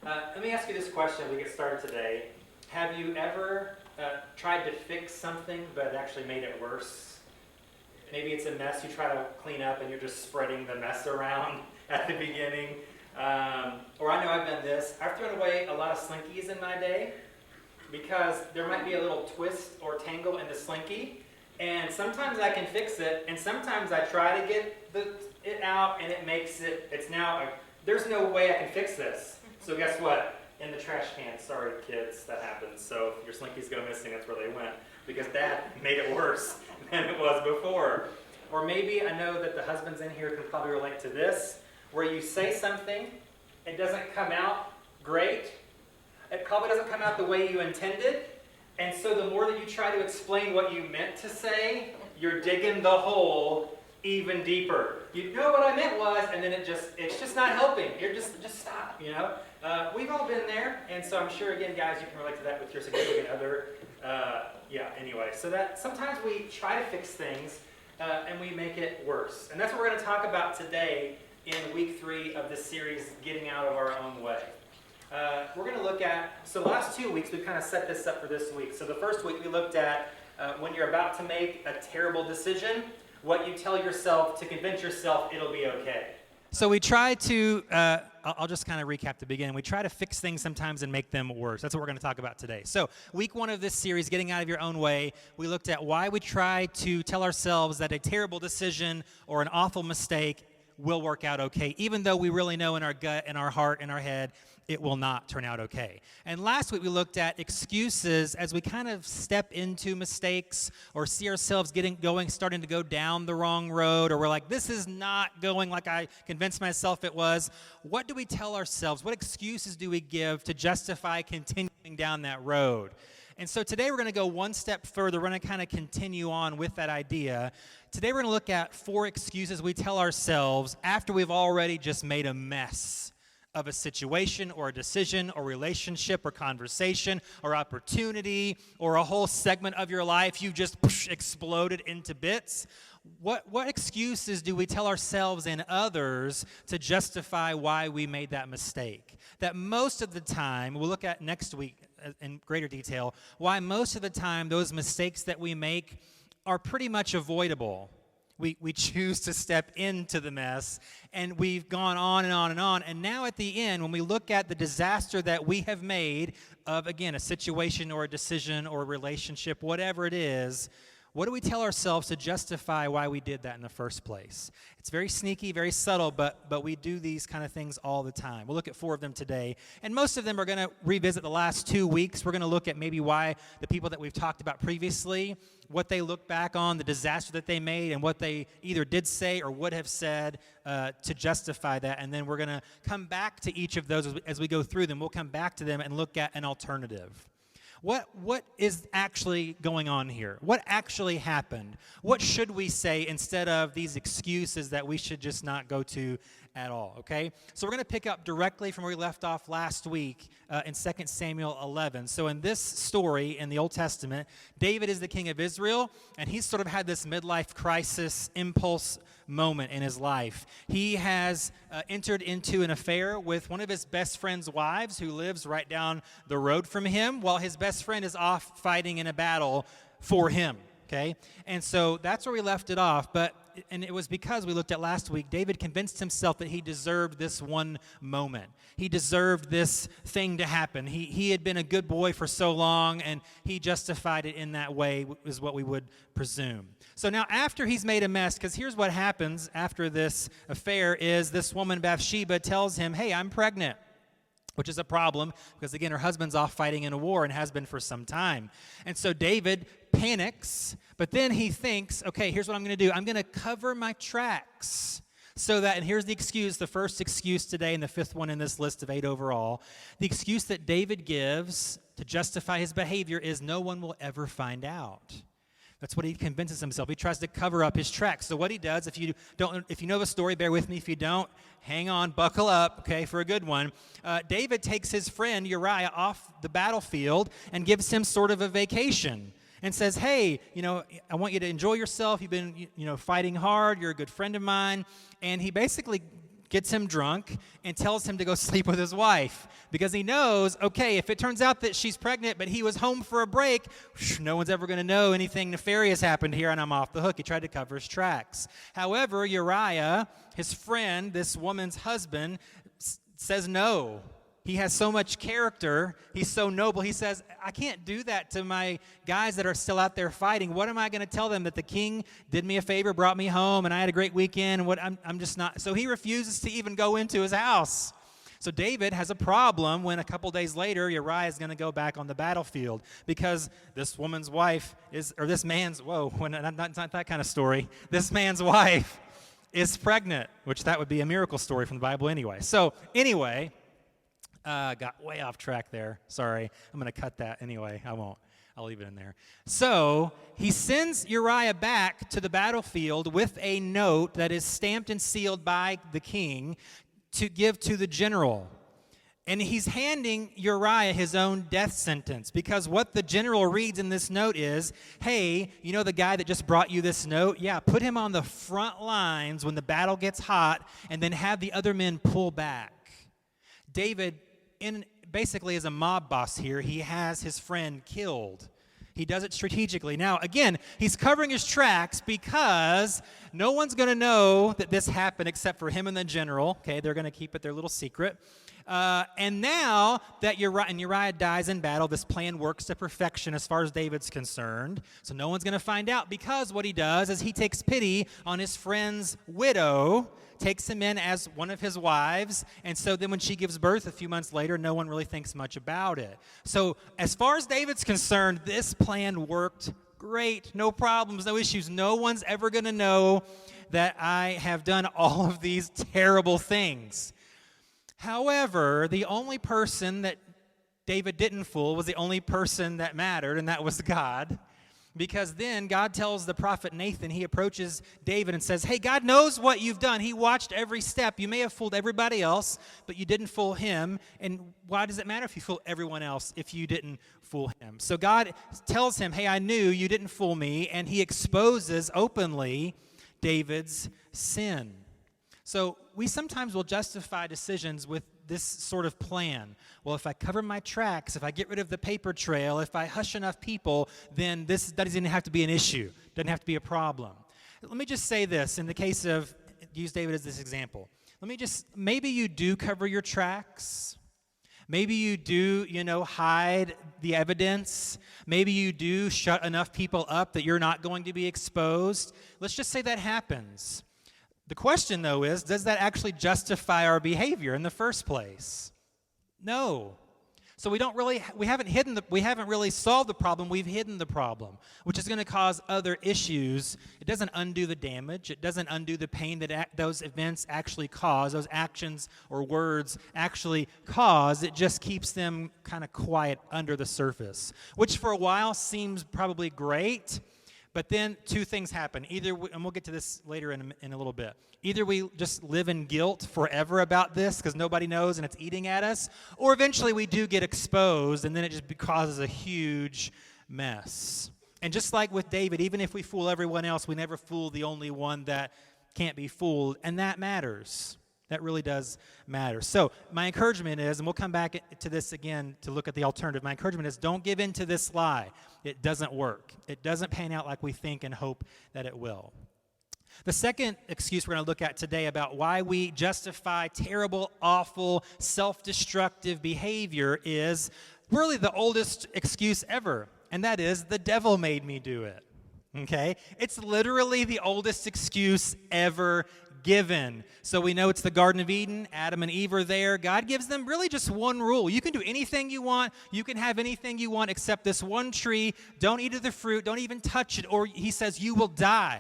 Let me ask you this question as we get started today. Have you ever tried to fix something but it actually made it worse? Maybe it's a mess you try to clean up and you're just spreading the mess around at the beginning. Or I know I've done this. I've thrown away a lot of Slinkies in my day because there might be a little twist or tangle in the Slinky. And sometimes I can fix it, and sometimes I try to get it out and it makes it, there's no way I can fix this. So guess what? In the trash can. Sorry, kids, that happens. So if your Slinkies go missing, that's where they went. Because Dad made it worse than it was before. Or maybe, I know that the husbands in here can probably relate to this, where you say something, it doesn't come out great. It probably doesn't come out the way you intended. And so the more that you try to explain what you meant to say, you're digging the hole even deeper. You know what I meant was, and then it's just not helping. You're just stop, you know. We've all been there, and so I'm sure, again, guys, you can relate to that with your significant other. Anyway, so that sometimes we try to fix things, and we make it worse. And that's what we're going to talk about today in week 3 of this series, Getting Out of Our Own Way. We're going to look at, so the last 2 weeks, we've kind of set this up for this week. So the first week we looked at when you're about to make a terrible decision, what you tell yourself to convince yourself it'll be okay. So we try to, I'll just kind of recap the beginning. We try to fix things sometimes and make them worse. That's what we're going to talk about today. So week 1 of this series, Getting Out of Your Own Way, we looked at why we try to tell ourselves that a terrible decision or an awful mistake will work out okay, even though we really know in our gut, in our heart, in our head, it will not turn out okay. And last week we looked at excuses as we kind of step into mistakes or see ourselves starting to go down the wrong road, or we're like, this is not going like I convinced myself it was. What do we tell ourselves? What excuses do we give to justify continuing down that road? And so today we're going to go one step further. We're going to kind of continue on with that idea. Today we're going to look at 4 excuses we tell ourselves after we've already just made a mess of a situation or a decision or relationship or conversation or opportunity or a whole segment of your life. You just exploded into bits. What excuses do we tell ourselves and others to justify why we made that mistake? That most of the time, we'll look at next week in greater detail, why most of the time those mistakes that we make are pretty much avoidable. We choose to step into the mess, and we've gone on and on and on. And now at the end, when we look at the disaster that we have made of, again, a situation or a decision or a relationship, whatever it is, what do we tell ourselves to justify why we did that in the first place? It's very sneaky, very subtle, but we do these kind of things all the time. We'll look at 4 of them today, and most of them are going to revisit the last 2 weeks. We're going to look at maybe why the people that we've talked about previously, what they look back on, the disaster that they made, and what they either did say or would have said to justify that, and then we're going to come back to each of those as we go through them. We'll come back to them and look at an alternative. What is actually going on here? What actually happened? What should we say instead of these excuses that we should just not go to at all, okay? So we're going to pick up directly from where we left off last week in 2 Samuel 11. So in this story in the Old Testament, David is the king of Israel, and he's sort of had this midlife crisis impulse moment in his life. He has entered into an affair with one of his best friend's wives who lives right down the road from him, while his best friend is off fighting in a battle for him, okay? And so that's where we left it off, and it was because we looked at last week, David convinced himself that he deserved this one moment. He deserved this thing to happen. He had been a good boy for so long, and he justified it in that way, is what we would presume. So now after he's made a mess, because here's what happens after this affair is this woman Bathsheba tells him, hey, I'm pregnant, which is a problem because, again, her husband's off fighting in a war and has been for some time. And so David panics, but then he thinks, okay, here's what I'm going to do. I'm going to cover my tracks so that, and here's the excuse, the first excuse today and the 5th one in this list of 8 overall. The excuse that David gives to justify his behavior is no one will ever find out. That's what he convinces himself. He tries to cover up his tracks. So what he does, if you know the story, bear with me. If you don't, hang on, buckle up, okay, for a good one. David takes his friend Uriah off the battlefield and gives him sort of a vacation and says, hey, I want you to enjoy yourself. You've been, fighting hard. You're a good friend of mine. And he basically gets him drunk, and tells him to go sleep with his wife because he knows, okay, if it turns out that she's pregnant but he was home for a break, no one's ever going to know anything nefarious happened here and I'm off the hook. He tried to cover his tracks. However, Uriah, his friend, this woman's husband, says no. He has so much character. He's so noble. He says, I can't do that to my guys that are still out there fighting. What am I going to tell them? That the king did me a favor, brought me home, and I had a great weekend? I'm just not. So he refuses to even go into his house. So David has a problem when a couple days later, Uriah is going to go back on the battlefield because this woman's wife this man's not that kind of story. This man's wife is pregnant, which that would be a miracle story from the Bible anyway. So anyway, got way off track there. Sorry. I'm going to cut that anyway. I won't. I'll leave it in there. So he sends Uriah back to the battlefield with a note that is stamped and sealed by the king to give to the general. And he's handing Uriah his own death sentence because what the general reads in this note is, hey, you know the guy that just brought you this note? Yeah, put him on the front lines when the battle gets hot and then have the other men pull back. David, basically as a mob boss here, he has his friend killed. He does it strategically. Now, again, he's covering his tracks because no one's going to know that this happened except for him and the general. Okay, they're going to keep it their little secret. And now that Uriah dies in battle, this plan works to perfection as far as David's concerned. So no one's going to find out because what he does is he takes pity on his friend's widow, takes him in as one of his wives, and so then when she gives birth a few months later, no one really thinks much about it. So as far as David's concerned, this plan worked great. No problems, no issues. No one's ever going to know that I have done all of these terrible things. However, the only person that David didn't fool was the only person that mattered, and that was God. Because then God tells the prophet Nathan, he approaches David and says, hey, God knows what you've done. He watched every step. You may have fooled everybody else, but you didn't fool him. And why does it matter if you fool everyone else if you didn't fool him? So God tells him, hey, I knew you didn't fool me. And he exposes openly David's sin. So we sometimes will justify decisions with this sort of plan. Well, if I cover my tracks, if I get rid of the paper trail, if I hush enough people, then this doesn't have to be an issue. Doesn't have to be a problem. Let me just say this in the case of, use David as this example. Maybe you do cover your tracks. Maybe you do, hide the evidence. Maybe you do shut enough people up that you're not going to be exposed. Let's just say that happens. The question, though, is, does that actually justify our behavior in the first place? No. So we haven't really solved the problem, we've hidden the problem, which is going to cause other issues. It doesn't undo the damage, it doesn't undo the pain that those events actually cause, those actions or words actually cause. It just keeps them kind of quiet under the surface, which for a while seems probably great. But then two things happen. And we'll get to this later in a little bit. Either we just live in guilt forever about this because nobody knows and it's eating at us, or eventually we do get exposed and then it just causes a huge mess. And just like with David, even if we fool everyone else, we never fool the only one that can't be fooled, and that matters. That really does matter. So my encouragement is, and we'll come back to this again to look at the alternative, my encouragement is don't give in to this lie. It doesn't work. It doesn't pan out like we think and hope that it will. The second excuse we're going to look at today about why we justify terrible, awful, self-destructive behavior is really the oldest excuse ever, and that is the devil made me do it. Okay? It's literally the oldest excuse ever given. So we know it's the Garden of Eden. Adam and Eve are there. God gives them really just one rule. You can do anything you want. You can have anything you want except this one tree. Don't eat of the fruit. Don't even touch it. Or he says you will die.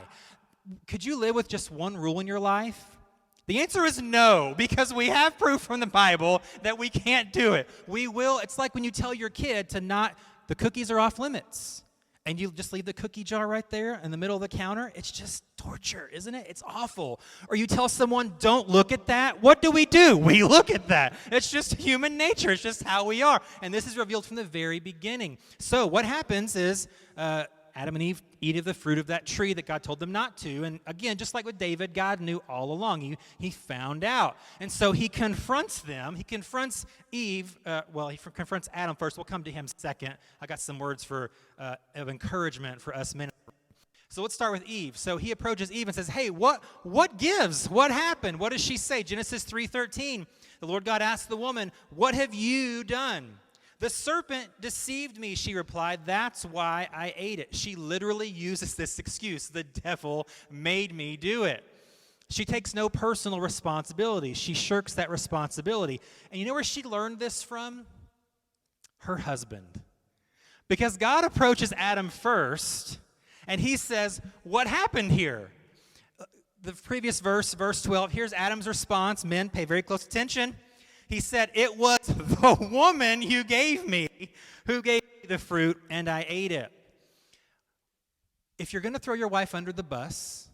Could you live with just one rule in your life? The answer is no, because we have proof from the Bible that we can't do it. It's like when you tell your kid the cookies are off limits. And you just leave the cookie jar right there in the middle of the counter. It's just torture, isn't it? It's awful. Or you tell someone, don't look at that. What do? We look at that. It's just human nature. It's just how we are. And this is revealed from the very beginning. So what happens is Adam and Eve eat of the fruit of that tree that God told them not to. And again, just like with David, God knew all along. He found out. And so he confronts them. He confronts Eve. He confronts Adam first. We'll come to him second. I got some words of encouragement for us men. So let's start with Eve. So he approaches Eve and says, hey, what gives? What happened? What does she say? Genesis 3:13. The Lord God asked the woman, what have you done? The serpent deceived me, she replied. That's why I ate it. She literally uses this excuse. The devil made me do it. She takes no personal responsibility. She shirks that responsibility. And you know where she learned this from? Her husband. Because God approaches Adam first, and he says, what happened here? The previous verse 12, here's Adam's response. Men, pay very close attention. He said, it was the woman you gave me who gave me the fruit, and I ate it. If you're going to throw your wife under the bus,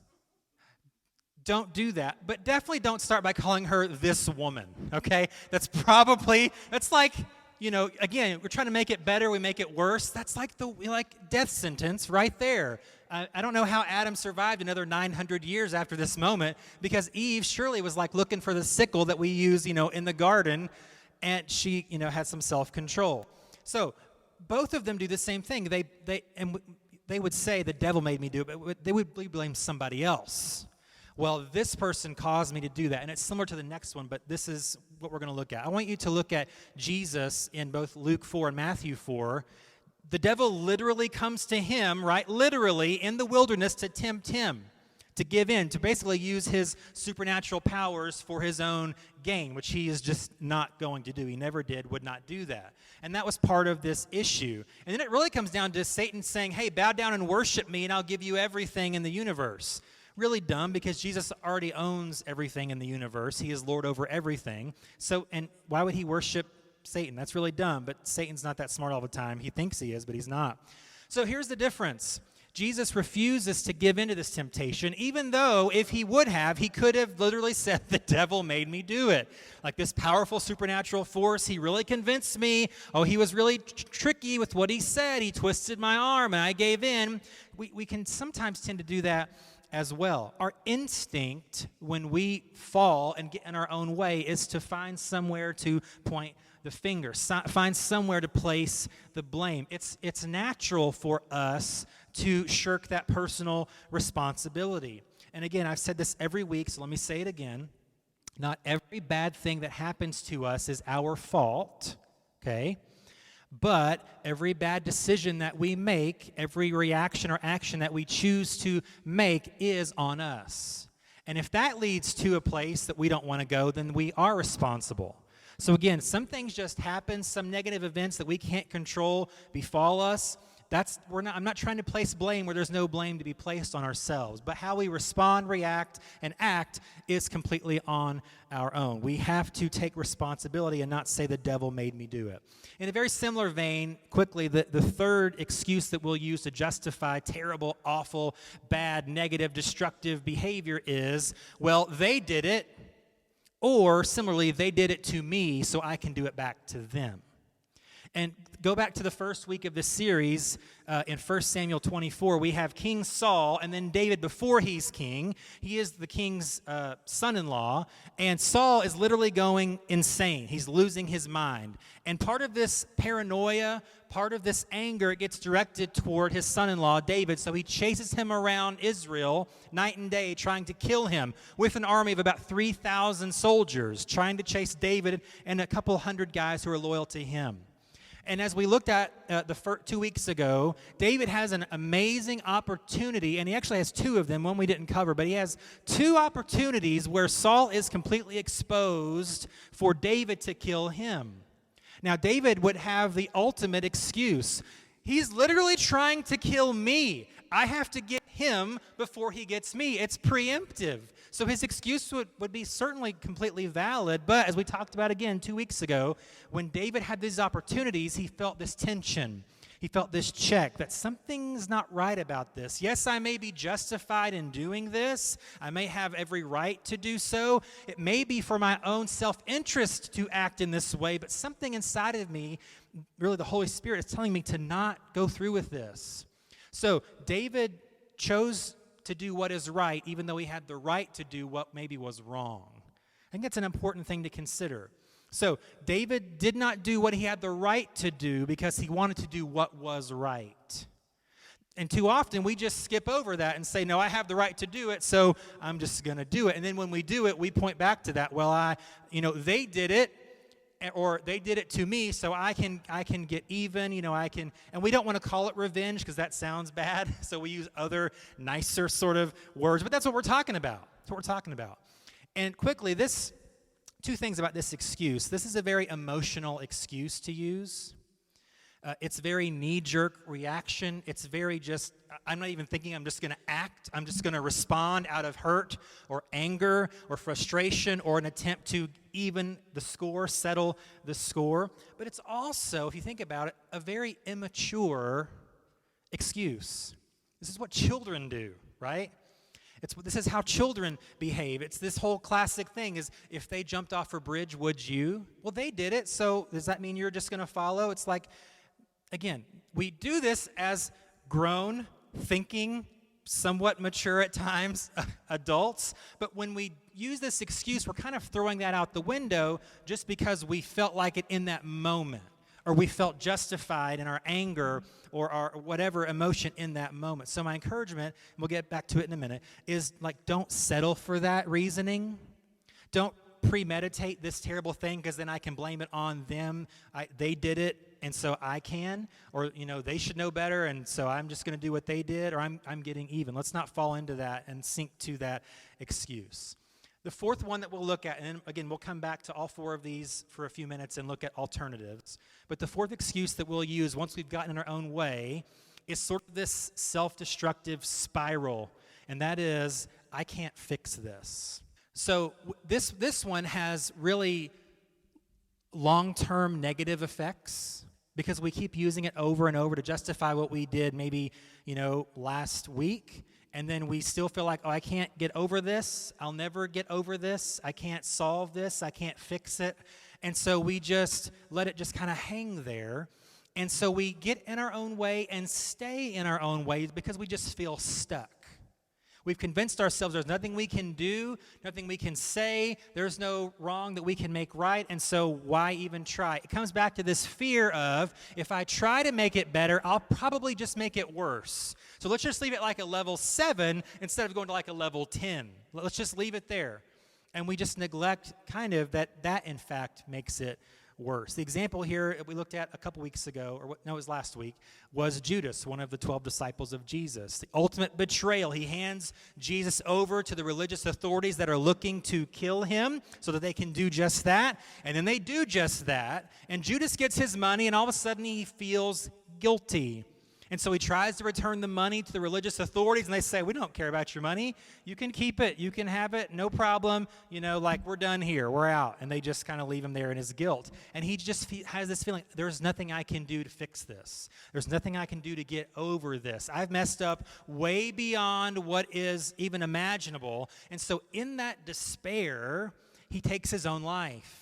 don't do that. But definitely don't start by calling her this woman, okay? That's like, again, we're trying to make it better, we make it worse. That's like death sentence right there. I don't know how Adam survived another 900 years after this moment, because Eve surely was like looking for the sickle that we use, in the garden, and she, had some self-control. So both of them do the same thing. They would say the devil made me do it, but they would blame somebody else. Well, this person caused me to do that, and it's similar to the next one, but this is what we're going to look at. I want you to look at Jesus in both Luke 4 and Matthew 4. The devil literally comes to him, right, literally in the wilderness to tempt him, to give in, to basically use his supernatural powers for his own gain, which he is just not going to do. He never did, would not do that. And that was part of this issue. And then it really comes down to Satan saying, hey, bow down and worship me, and I'll give you everything in the universe. Really dumb, because Jesus already owns everything in the universe. He is Lord over everything. So, and why would he worship Satan? That's really dumb, but Satan's not that smart all the time. He thinks he is, but he's not. So here's the difference. Jesus refuses to give into this temptation, even though if he would have, he could have literally said, the devil made me do it. Like this powerful supernatural force, he really convinced me. Oh, he was really tricky with what he said. He twisted my arm and I gave in. We can sometimes tend to do that as well. Our instinct when we fall and get in our own way is to find somewhere to point the finger, find somewhere to place the blame. It's natural for us to shirk that personal responsibility. And again, I've said this every week, so let me say it again. Not every bad thing that happens to us is our fault, okay? But every bad decision that we make, every reaction or action that we choose to make is on us. And if that leads to a place that we don't want to go, then we are responsible. So again, some things just happen, some negative events that we can't control befall us. I'm not trying to place blame where there's no blame to be placed on ourselves, but how we respond, react, and act is completely on our own. We have to take responsibility and not say the devil made me do it. In a very similar vein, quickly, the third excuse that we'll use to justify terrible, awful, bad, negative, destructive behavior is, well, they did it, or similarly, they did it to me, so I can do it back to them. And go back to the first week of this series, in 1 Samuel 24, we have King Saul, and then David before he's king. He is the king's son-in-law, and Saul is literally going insane. He's losing his mind. And part of this paranoia, part of this anger gets directed toward his son-in-law, David, so he chases him around Israel night and day, trying to kill him with an army of about 3,000 soldiers, trying to chase David and a couple hundred guys who are loyal to him. And as we looked at 2 weeks ago, David has an amazing opportunity, and he actually has two of them, one we didn't cover, but he has two opportunities where Saul is completely exposed for David to kill him. Now, David would have the ultimate excuse. He's literally trying to kill me. I have to get him before he gets me. It's preemptive. So his excuse would be certainly completely valid, but as we talked about again 2 weeks ago, when David had these opportunities, he felt this tension. He felt this check that something's not right about this. Yes, I may be justified in doing this. I may have every right to do so. It may be for my own self-interest to act in this way, but something inside of me, really the Holy Spirit, is telling me to not go through with this. So David chose to do what is right, even though he had the right to do what maybe was wrong. I think that's an important thing to consider. So David did not do what he had the right to do because he wanted to do what was right. And too often we just skip over that and say, no, I have the right to do it, so I'm just going to do it. And then when we do it, we point back to that. Well, they did it, or they did it to me, so I can get even. And we don't want to call it revenge because that sounds bad. So we use other nicer sort of words. But that's what we're talking about. That's what we're talking about. And quickly, two things about this excuse. This is a very emotional excuse to use. It's very knee-jerk reaction. It's very just, I'm not even thinking, I'm just going to act. I'm just going to respond out of hurt or anger or frustration or an attempt to even the score, settle the score. But it's also, if you think about it, a very immature excuse. This is what children do, right? This is how children behave. It's this whole classic thing is, if they jumped off a bridge, would you? Well, they did it, so does that mean you're just going to follow? It's like, again, we do this as grown, thinking, somewhat mature at times adults, but when we use this excuse, we're kind of throwing that out the window just because we felt like it in that moment, or we felt justified in our anger or our whatever emotion in that moment. So my encouragement, and we'll get back to it in a minute, is like, don't settle for that reasoning. Don't premeditate this terrible thing because then I can blame it on them. They did it, and so I can. Or, they should know better, and so I'm just going to do what they did, or I'm getting even. Let's not fall into that and sink to that excuse. The fourth one that we'll look at, and then again, we'll come back to all four of these for a few minutes and look at alternatives. But the fourth excuse that we'll use once we've gotten in our own way is sort of this self-destructive spiral, and that is, I can't fix this. So this one has really long-term negative effects because we keep using it over and over to justify what we did maybe, last week. And then we still feel like, I can't get over this. I'll never get over this. I can't solve this. I can't fix it. And so we just let it just kind of hang there. And so we get in our own way and stay in our own ways because we just feel stuck. We've convinced ourselves there's nothing we can do, nothing we can say, there's no wrong that we can make right, and so why even try? It comes back to this fear of, if I try to make it better, I'll probably just make it worse. So let's just leave it like a level 7 instead of going to like a level 10. Let's just leave it there. And we just neglect kind of that in fact makes it worse. The example here we looked at a couple weeks ago, it was last week, was Judas, one of the 12 disciples of Jesus. The ultimate betrayal. He hands Jesus over to the religious authorities that are looking to kill him so that they can do just that. And then they do just that. And Judas gets his money, and all of a sudden he feels guilty. And so he tries to return the money to the religious authorities, and they say, we don't care about your money. You can keep it. You can have it. No problem. We're done here. We're out. And they just kind of leave him there in his guilt. And he just has this feeling, there's nothing I can do to fix this. There's nothing I can do to get over this. I've messed up way beyond what is even imaginable. And so in that despair, he takes his own life.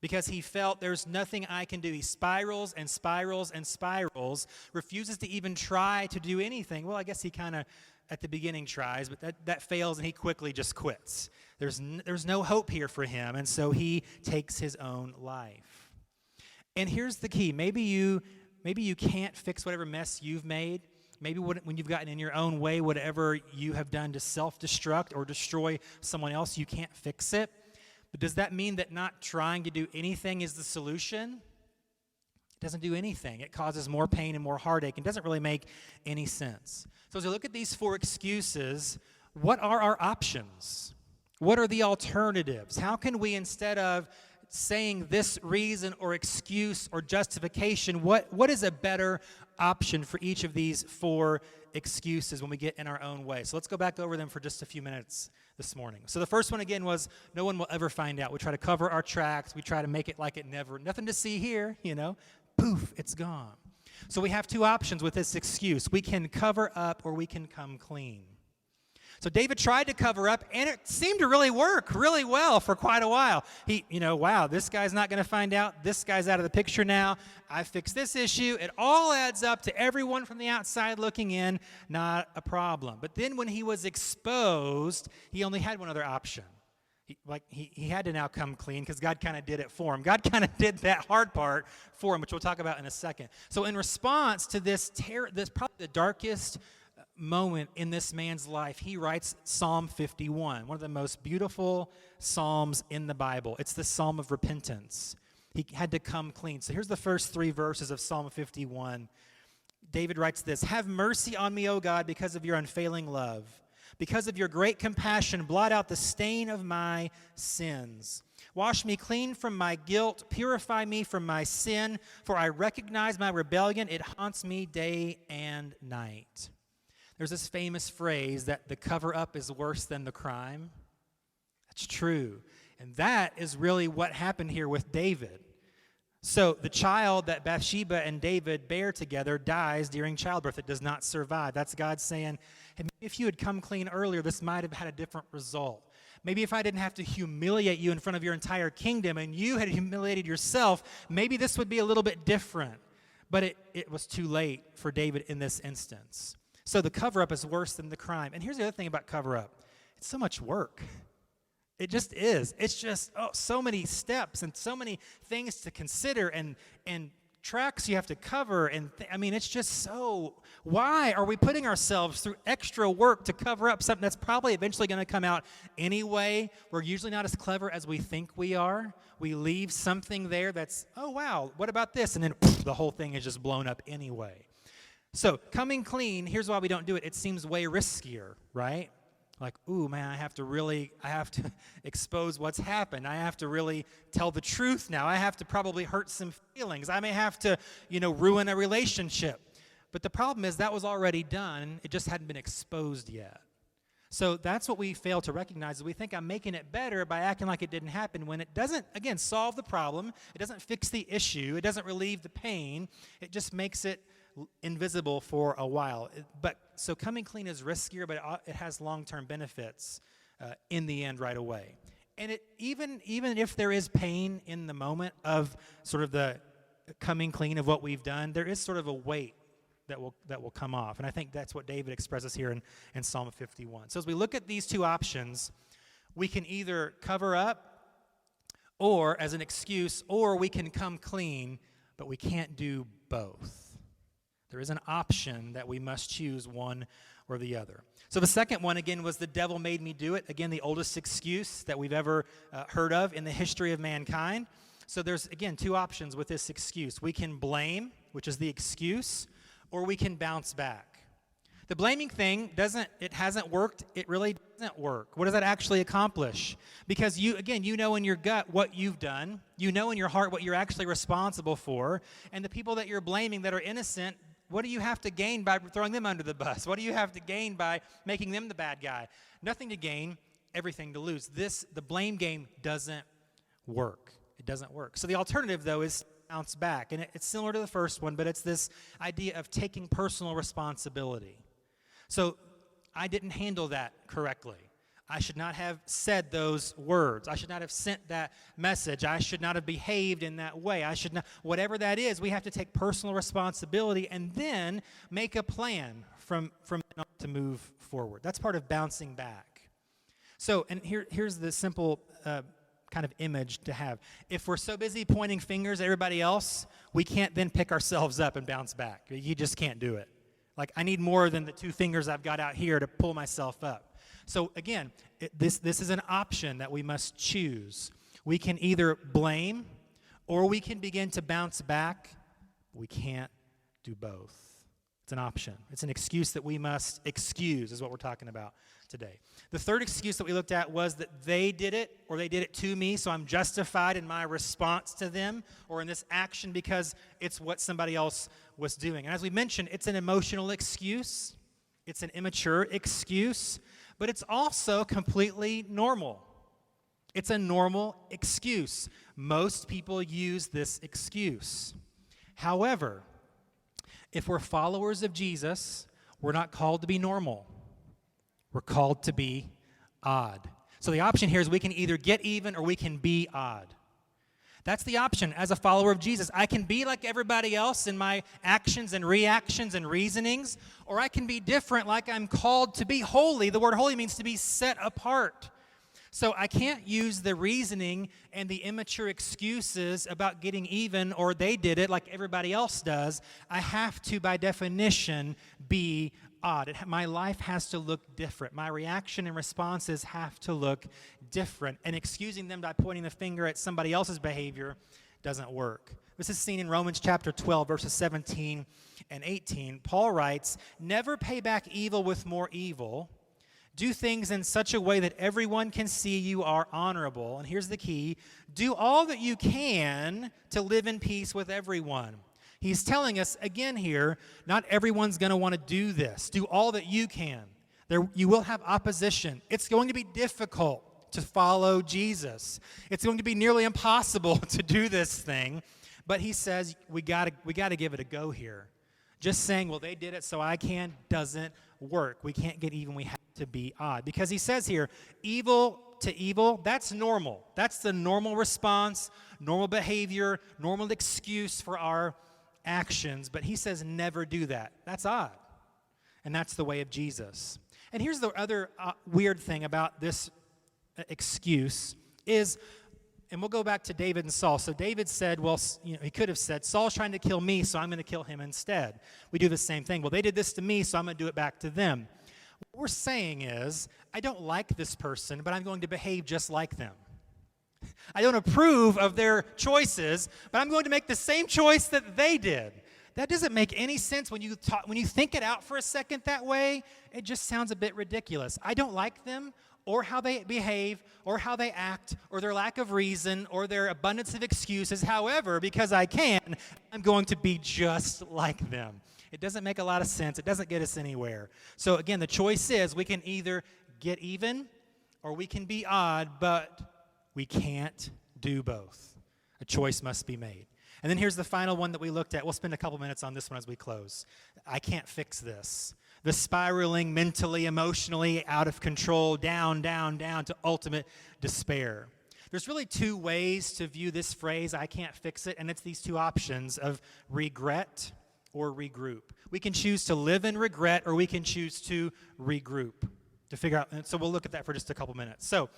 Because he felt there's nothing I can do. He spirals and spirals and spirals, refuses to even try to do anything. Well, I guess he kind of at the beginning tries, but that fails and he quickly just quits. There's no hope here for him, and so he takes his own life. And here's the key. Maybe you can't fix whatever mess you've made. Maybe when you've gotten in your own way, whatever you have done to self-destruct or destroy someone else, you can't fix it. But does that mean that not trying to do anything is the solution? It doesn't do anything. It causes more pain and more heartache and doesn't really make any sense. So as we look at these 4 excuses, what are our options? What are the alternatives? How can we, instead of saying this reason or excuse or justification, what is a better option for each of these 4 excuses when we get in our own way? So let's go back over them for just a few minutes this morning. So the first one again was, no one will ever find out. We try to cover our tracks. We try to make it like it nothing to see here, poof, it's gone. So we have 2 options with this excuse. We can cover up or we can come clean. So David tried to cover up, and it seemed to really work really well for quite a while. Wow, this guy's not going to find out. This guy's out of the picture now. I fixed this issue. It all adds up to everyone from the outside looking in, not a problem. But then when he was exposed, he only had one other option. He had to now come clean because God kind of did it for him. God kind of did that hard part for him, which we'll talk about in a second. So in response to this probably the darkest moment in this man's life, he writes Psalm 51, one of the most beautiful psalms in the Bible. It's the Psalm of repentance. He had to come clean. So here's the first 3 verses of Psalm 51. David writes this: "Have mercy on me, O God, because of your unfailing love. Because of your great compassion, blot out the stain of my sins. Wash me clean from my guilt, purify me from my sin, for I recognize my rebellion. It haunts me day and night." There's this famous phrase that the cover-up is worse than the crime. That's true. And that is really what happened here with David. So the child that Bathsheba and David bear together dies during childbirth. It does not survive. That's God saying, hey, if you had come clean earlier, this might have had a different result. Maybe if I didn't have to humiliate you in front of your entire kingdom and you had humiliated yourself, maybe this would be a little bit different. But it was too late for David in this instance. So the cover-up is worse than the crime. And here's the other thing about cover-up. It's so much work. It just is. It's just so many steps and so many things to consider and tracks you have to cover. It's just so, why are we putting ourselves through extra work to cover up something that's probably eventually going to come out anyway? We're usually not as clever as we think we are. We leave something there that's, oh, wow, what about this? And then the whole thing is just blown up anyway. So coming clean, here's why we don't do it. It seems way riskier, right? Like, ooh, man, I have to expose what's happened. I have to really tell the truth now. I have to probably hurt some feelings. I may have to, ruin a relationship. But the problem is that was already done. It just hadn't been exposed yet. So that's what we fail to recognize, is we think I'm making it better by acting like it didn't happen, when it doesn't, again, solve the problem. It doesn't fix the issue. It doesn't relieve the pain. It just makes it invisible for a while. So coming clean is riskier, but it has long-term benefits in the end right away. And even if there is pain in the moment of sort of the coming clean of what we've done, there is sort of a weight that will come off. And I think that's what David expresses here in Psalm 51. So as we look at these two options, we can either cover up or as an excuse, or we can come clean, but we can't do both. There is an option that we must choose one or the other. So the second one, again, was the devil made me do it. Again, the oldest excuse that we've ever heard of in the history of mankind. So there's, again, 2 options with this excuse. We can blame, which is the excuse, or we can bounce back. The blaming thing it hasn't worked. It really doesn't work. What does that actually accomplish? Because you know in your gut what you've done. You know in your heart what you're actually responsible for. And the people that you're blaming that are innocent, what do you have to gain by throwing them under the bus? What do you have to gain by making them the bad guy? Nothing to gain, everything to lose. The blame game doesn't work. It doesn't work. So the alternative, though, is bounce back. And it's similar to the first one, but it's this idea of taking personal responsibility. So I didn't handle that correctly. I should not have said those words. I should not have sent that message. I should not have behaved in that way. I should not, whatever that is, we have to take personal responsibility and then make a plan from then on to move forward. That's part of bouncing back. So, and here's the simple kind of image to have. If we're so busy pointing fingers at everybody else, we can't then pick ourselves up and bounce back. You just can't do it. Like, I need more than the 2 fingers I've got out here to pull myself up. So again, this is an option that we must choose. We can either blame or we can begin to bounce back. We can't do both. It's an option. It's an excuse that we must excuse, is what we're talking about today. The third excuse that we looked at was that they did it, or they did it to me, so I'm justified in my response to them or in this action because it's what somebody else was doing. And as we mentioned, it's an emotional excuse. It's an immature excuse. But it's also completely normal. It's a normal excuse. Most people use this excuse. However, if we're followers of Jesus, we're not called to be normal. We're called to be odd. So the option here is we can either get even or we can be odd. That's the option as a follower of Jesus. I can be like everybody else in my actions and reactions and reasonings, or I can be different like I'm called to be holy. The word holy means to be set apart. So I can't use the reasoning and the immature excuses about getting even or they did it like everybody else does. I have to, by definition, be odd. My life has to look different. My reaction and responses have to look different. And excusing them by pointing the finger at somebody else's behavior doesn't work. This is seen in Romans chapter 12, verses 17 and 18. Paul writes, "Never pay back evil with more evil. Do things in such a way that everyone can see you are honorable." And here's the key: do all that you can to live in peace with everyone. He's telling us again here, not everyone's going to want to do this. Do all that you can. You will have opposition. It's going to be difficult to follow Jesus. It's going to be nearly impossible to do this thing. But he says we got to give it a go here. Just saying, well, they did it so I can, doesn't work. We can't get even. We have to be odd. Because he says here, evil to evil, that's normal. That's the normal response, normal behavior, normal excuse for our actions. But he says never do that. That's odd. And that's the way of Jesus. And here's the other weird thing about this excuse is, and we'll go back to David and Saul. So David said, well, he could have said, Saul's trying to kill me, so I'm going to kill him instead. We do the same thing. Well, they did this to me, so I'm going to do it back to them. What we're saying is, I don't like this person, but I'm going to behave just like them. I don't approve of their choices, but I'm going to make the same choice that they did. That doesn't make any sense when you think it out for a second that way. It just sounds a bit ridiculous. I don't like them, or how they behave, or how they act, or their lack of reason, or their abundance of excuses. However, because I can, I'm going to be just like them. It doesn't make a lot of sense. It doesn't get us anywhere. So again, the choice is we can either get even or we can be odd, but we can't do both. A choice must be made. And then here's the final one that we looked at. We'll spend a couple minutes on this one as we close. I can't fix this. The spiraling mentally, emotionally, out of control, down, down, down to ultimate despair. There's really two ways to view this phrase, I can't fix it, and it's these two options of regret or regroup. We can choose to live in regret, or we can choose to regroup, to figure out. And so we'll look at that for just a couple minutes. So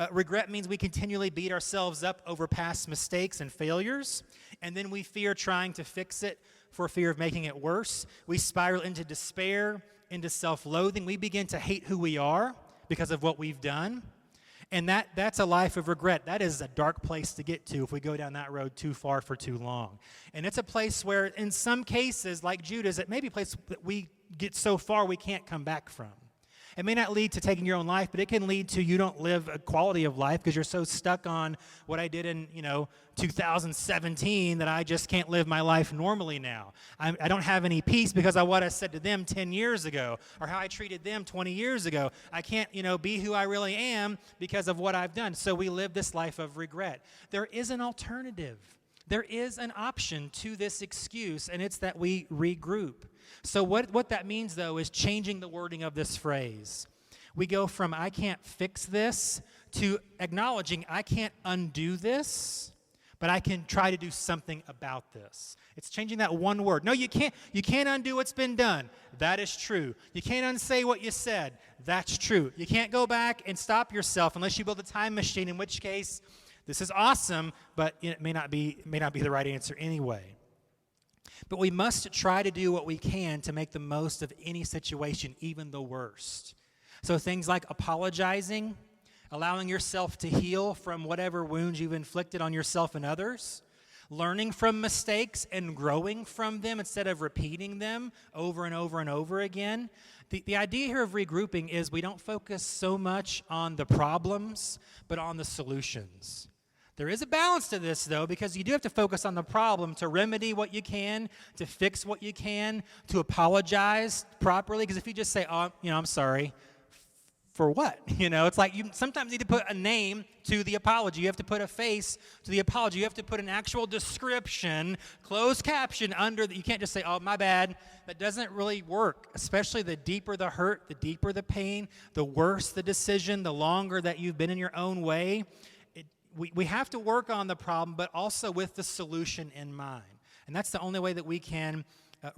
regret means we continually beat ourselves up over past mistakes and failures, and then we fear trying to fix it for fear of making it worse. We spiral into despair, into self-loathing. We begin to hate who we are because of what we've done. And that's a life of regret. That is a dark place to get to if we go down that road too far for too long. And it's a place where, in some cases, like Judah's, it may be a place that we get so far we can't come back from. It may not lead to taking your own life, but it can lead to you don't live a quality of life because you're so stuck on what I did in 2017 that I just can't live my life normally now. I don't have any peace because of what I said to them 10 years ago or how I treated them 20 years ago. I can't, be who I really am because of what I've done. So we live this life of regret. There is an alternative. There is an option to this excuse, and it's that we regroup. So what that means, though, is changing the wording of this phrase. We go from I can't fix this to acknowledging I can't undo this, but I can try to do something about this. It's changing that one word. No, you can't undo what's been done. That is true. You can't unsay what you said. That's true. You can't go back and stop yourself unless you build a time machine, in which case this is awesome, but it may not be the right answer anyway. But we must try to do what we can to make the most of any situation, even the worst. So things like apologizing, allowing yourself to heal from whatever wounds you've inflicted on yourself and others, learning from mistakes and growing from them instead of repeating them over and over and over again. The idea here of regrouping is we don't focus so much on the problems, but on the solutions. There is a balance to this, though, because you do have to focus on the problem to remedy what you can, to fix what you can, to apologize properly. Because if you just say, I'm sorry, for what? It's like you sometimes need to put a name to the apology. You have to put a face to the apology. You have to put an actual description, closed caption under that. You can't just say, oh, my bad. That doesn't really work, especially the deeper the hurt, the deeper the pain, the worse the decision, the longer that you've been in your own way. We have to work on the problem, but also with the solution in mind. And that's the only way that we can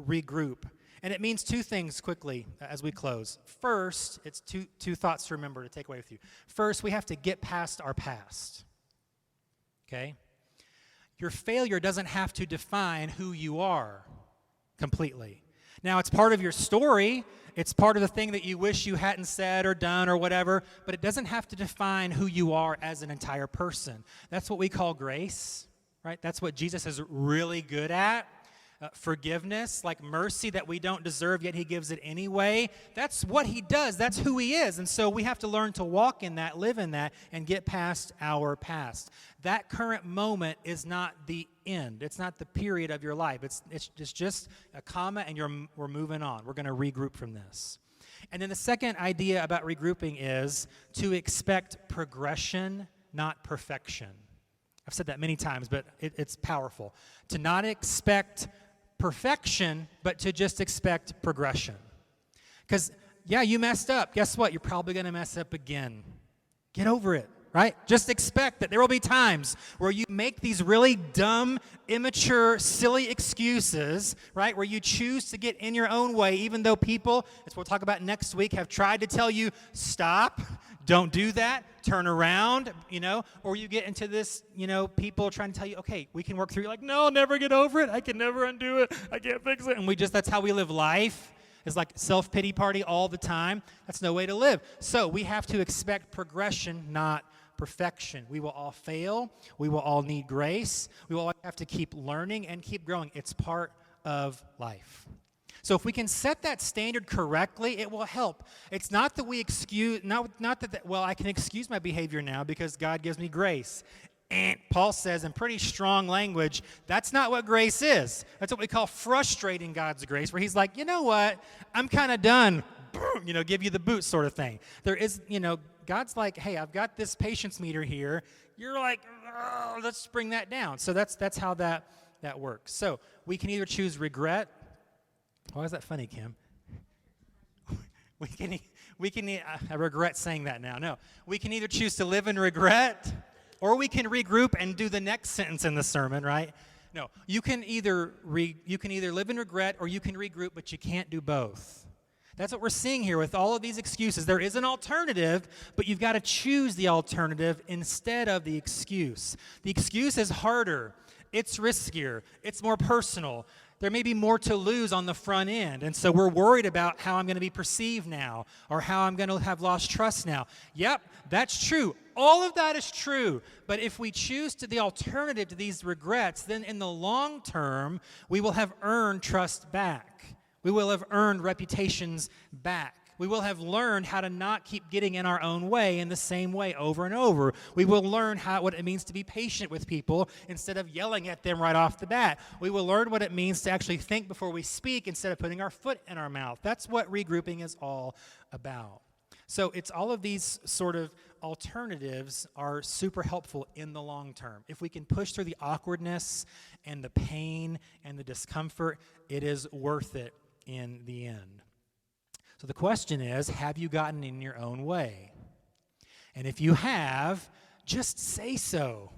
regroup. And it means two things quickly as we close. First, it's two thoughts to remember to take away with you. First, we have to get past our past. Okay? Your failure doesn't have to define who you are completely. Now, it's part of your story. It's part of the thing that you wish you hadn't said or done or whatever, but it doesn't have to define who you are as an entire person. That's what we call grace, right? That's what Jesus is really good at. Forgiveness, like mercy that we don't deserve, yet he gives it anyway. That's what he does. That's who he is. And so we have to learn to walk in that, live in that, and get past our past. That current moment is not the end. It's not the period of your life. It's just a comma, and we're moving on. We're going to regroup from this. And then the second idea about regrouping is to expect progression, not perfection. I've said that many times, but it's powerful. To not expect perfection, but to just expect progression. Because, yeah, you messed up. Guess what? You're probably going to mess up again. Get over it, right? Just expect that there will be times where you make these really dumb, immature, silly excuses, right? Where you choose to get in your own way, even though people, as we'll talk about next week, have tried to tell you, stop, don't do that, turn around, or you get into this, people trying to tell you, okay, we can work through. You're like, no, I'll never get over it. I can never undo it. I can't fix it. And that's how we live life. It's like self-pity party all the time. That's no way to live. So we have to expect progression, not perfection. We will all fail. We will all need grace. We will all have to keep learning and keep growing. It's part of life. So if we can set that standard correctly, it will help. It's not that we excuse, not that, well, I can excuse my behavior now because God gives me grace. And Paul says in pretty strong language, that's not what grace is. That's what we call frustrating God's grace, where he's like, you know what, I'm kind of done, give you the boot sort of thing. There is, God's like, hey, I've got this patience meter here. You're like, oh, let's bring that down. So that's how that works. So we can either choose regret. Why is that funny, Kim? I regret saying that now. No, we can either choose to live in regret, or we can regroup and do the next sentence in the sermon, right? No, you can either live in regret or you can regroup, but you can't do both. That's what we're seeing here with all of these excuses. There is an alternative, but you've got to choose the alternative instead of the excuse. The excuse is harder. It's riskier. It's more personal. There may be more to lose on the front end, and so we're worried about how I'm going to be perceived now or how I'm going to have lost trust now. Yep, that's true. All of that is true, but if we choose the alternative to these regrets, then in the long term, we will have earned trust back. We will have earned reputations back. We will have learned how to not keep getting in our own way in the same way over and over. We will learn what it means to be patient with people instead of yelling at them right off the bat. We will learn what it means to actually think before we speak instead of putting our foot in our mouth. That's what regrouping is all about. So it's all of these sort of alternatives are super helpful in the long term. If we can push through the awkwardness and the pain and the discomfort, it is worth it in the end. So the question is, have you gotten in your own way? And if you have, just say so.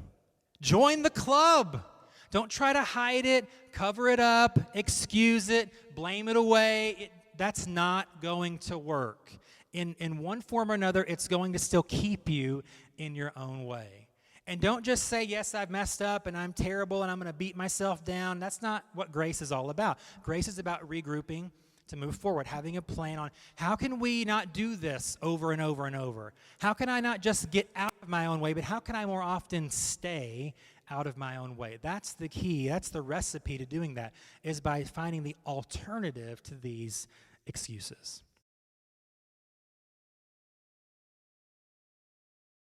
Join the club. Don't try to hide it, cover it up, excuse it, blame it away. That's not going to work. In one form or another, it's going to still keep you in your own way. And don't just say, yes, I've messed up and I'm terrible and I'm going to beat myself down. That's not what grace is all about. Grace is about regrouping to move forward, having a plan on how can we not do this over and over and over? How can I not just get out of my own way, but how can I more often stay out of my own way? That's the key. That's the recipe to doing that, is by finding the alternative to these excuses.